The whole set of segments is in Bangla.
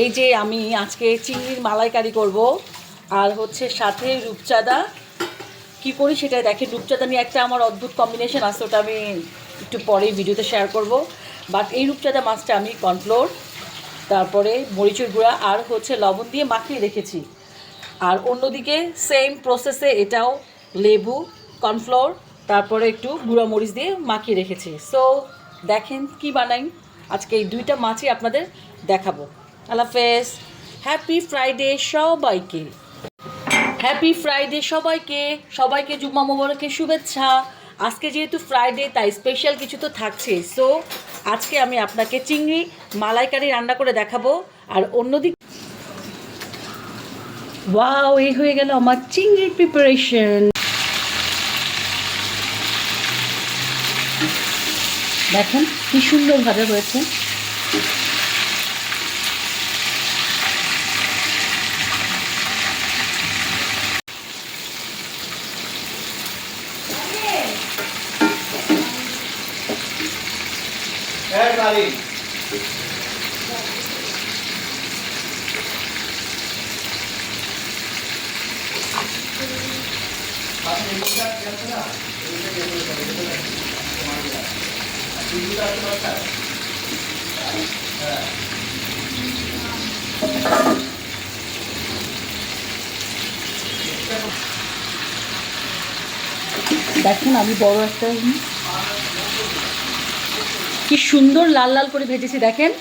এই যে আমি আজকে চিংড়ির মালাইকারি করব আর হচ্ছে সাথে রূপচাঁদা কি করি সেটা দেখে। রূপচাঁদা নিয়ে একটা আমার অদ্ভুত কম্বিনেশন আছে, ওটা আমি একটু পরে ভিডিওতে শেয়ার করব। বাট এই রূপচাঁদা মাছটা আমি কর্নফ্লোর, তারপরে মরিচের গুঁড়া আর হচ্ছে লবণ দিয়ে মাখিয়ে রেখেছি। আর অন্যদিকে সেম প্রসেসে এটাও লেবু, কর্নফ্লোর, তারপরে একটু গুঁড়া মরিচ দিয়ে মাখিয়ে রেখেছি। সো দেখেন কি বানাই আজকে, এই দুইটা মাছই আপনাদের দেখাবো। আল্লাহ হাফেজ। হ্যাপি ফ্রাইডে সবাইকে, হ্যাপি ফ্রাইডে সবাইকে, সবাইকে জুম্মা মোবারকের শুভেচ্ছা। আজকে যেহেতু ফ্রাইডে তাই স্পেশাল কিছু তো থাকছে। সো আজকে আমি আপনাকে চিংড়ি মালাইকারি রান্না করে দেখাবো। আর অন্যদিকে ওয়াও, এই হয়ে গেল আমার চিংড়ির প্রিপারেশন। দেখেন কি সুন্দর ভাজা হয়েছে। দেখেন আমি বড় একটা কি সুন্দর লাল লাল করে ভেজেছি দেখেন।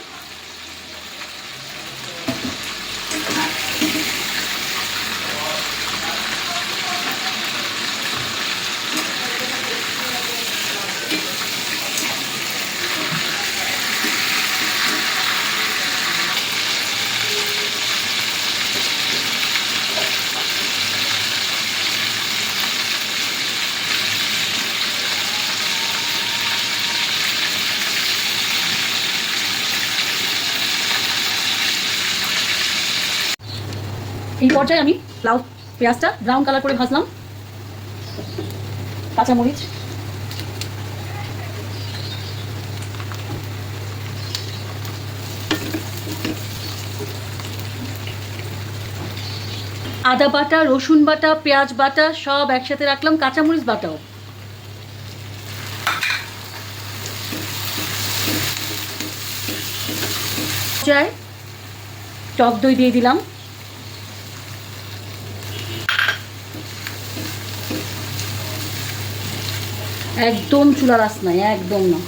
এই পর্যায়ে আমি লাউ পেঁয়াজটা ব্রাউন কালার করে ভাজলাম, কাঁচামরিচ, আদা বাটা, রসুন বাটা, পেঁয়াজ বাটা সব একসাথে রাখলাম, কাঁচামরিচ বাটাও। টক দই দিয়ে দিলাম, একদম চুলার আঁচ নাই, একদম না।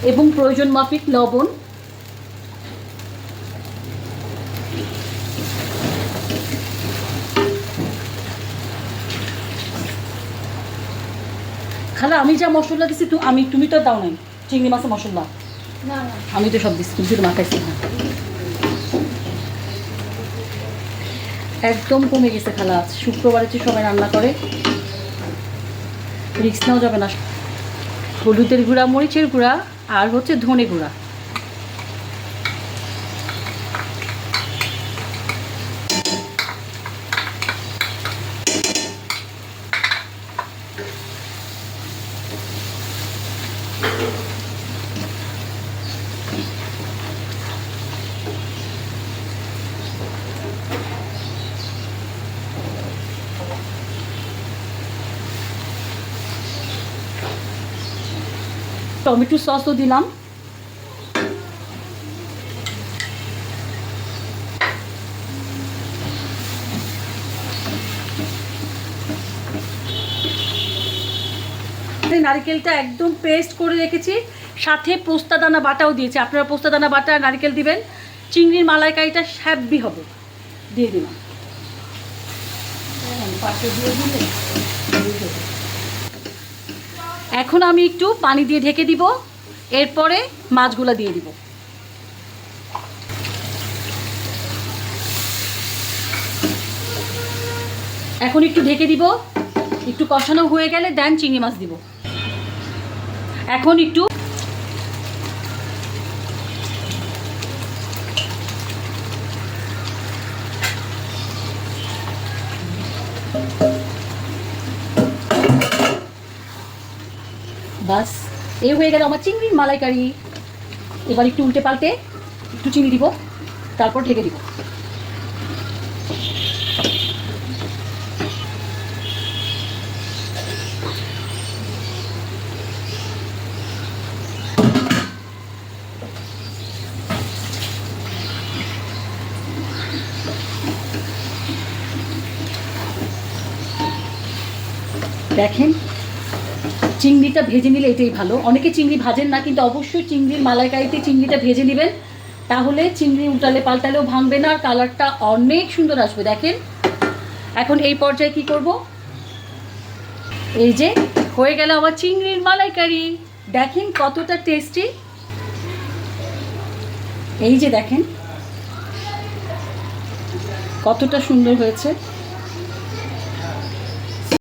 এবং প্রয়োজন মাফিক লবণ। খালা আমি যা মশলা দিছি তুমি তো দাও নাই চিংড়ি মাছের মশলা। আমি তো সব দিচ্ছি, তুমি শুধু মাখাইছি না। একদম কমে গেছে খালা, শুক্রবারে যে সবাই রান্না করে, রিক্স নেওয়া যাবে না। হলুদের গুঁড়া, মরিচের গুঁড়া আর হচ্ছে ধনে গুঁড়া। টমেটো সসও দিলাম। নারকেলটা একদম পেস্ট করে রেখেছি, সাথে পোস্তাদানা বাটাও দিয়েছি। আপনারা পোস্তাদানা বাটা আর নারকেল দিবেন, চিংড়ির মালাইকারিটা হ্যাপি হবে। দিয়ে দিলাম। এখন আমি একটু পানি দিয়ে ঢেকে দিব, এরপরে মাছগুলো দিয়ে দিব। এখন একটু ঢেকে দিব, একটু কষানো হয়ে গেলে দেন চিংড়ি মাছ দিব। এখন একটু বাস এই হয়ে গেল আমার চিংড়ির মালাইকারি। এবার একটু উল্টে পাল্টে একটু চিনি দিব, তারপর ঢেকে দিব। দেখেন চিংড়িটা ভেজে নিলে এটাই ভালো। অনেকে চিংড়ি ভাজেন না, কিন্তু অবশ্যই চিংড়ির মালাইকারিতে চিংড়িটা ভেজে নেবেন, তাহলে চিংড়ি উল্টালে পাল্টালেও ভাঙবে না, আর কালারটা অনেক সুন্দর আসবে। দেখেন এখন এই পর্যায়ে কি করব, এই যে হয়ে গেল আমার চিংড়ির মালাইকারি। দেখেন কতটা টেস্টি, এই যে দেখেন কতটা সুন্দর হয়েছে।